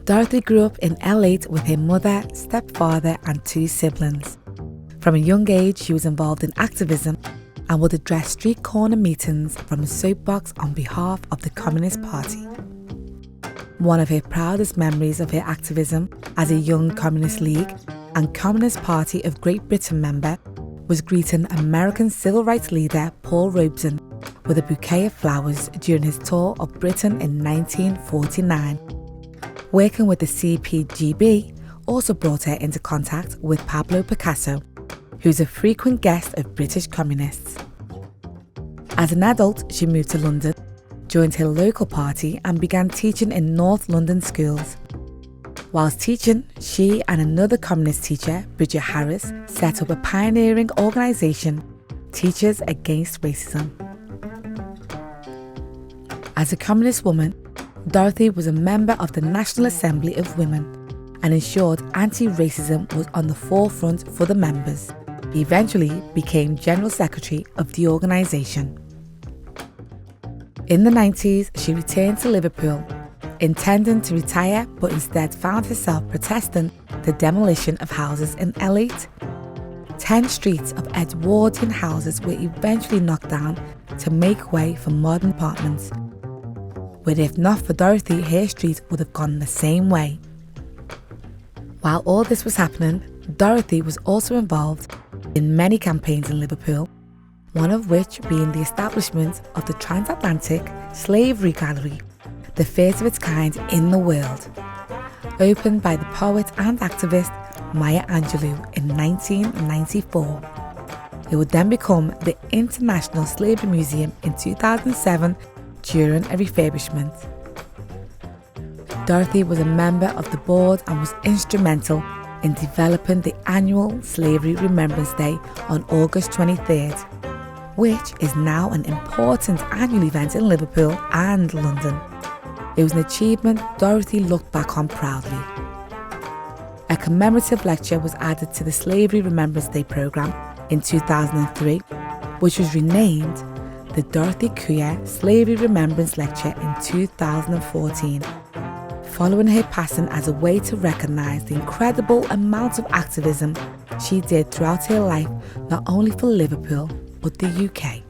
Dorothy grew up in L8 with her mother, stepfather and 2 siblings. From a young age, she was involved in activism and would address street corner meetings from a soapbox on behalf of the Communist Party. One of her proudest memories of her activism as a young Communist League and Communist Party of Great Britain member was greeting American civil rights leader Paul Robeson with a bouquet of flowers during his tour of Britain in 1949. Working with the CPGB also brought her into contact with Pablo Picasso, who's a frequent guest of British communists. As an adult, she moved to London, joined her local party and began teaching in North London schools. Whilst teaching, she and another communist teacher, Bridget Harris, set up a pioneering organisation, Teachers Against Racism. As a communist woman, Dorothy was a member of the National Assembly of Women and ensured anti-racism was on the forefront for the members. He eventually became General Secretary of the organisation. In the 90s, she returned to Liverpool, intending to retire but instead found herself protesting the demolition of houses in L8. 10 streets of Edwardian houses were eventually knocked down to make way for modern apartments. But if not for Dorothy, her street would have gone the same way. While all this was happening, Dorothy was also involved in many campaigns in Liverpool, one of which being the establishment of the Transatlantic Slavery Gallery, the first of its kind in the world, opened by the poet and activist Maya Angelou in 1994. It would then become the International Slavery Museum in 2007 during a refurbishment. Dorothy was a member of the board and was instrumental in developing the annual Slavery Remembrance Day on August 23rd, which is now an important annual event in Liverpool and London. It was an achievement Dorothy looked back on proudly. A commemorative lecture was added to the Slavery Remembrance Day programme in 2003, which was renamed the Dorothy Kuya Slavery Remembrance Lecture in 2014, following her passing as a way to recognise the incredible amount of activism she did throughout her life, not only for Liverpool, but the UK.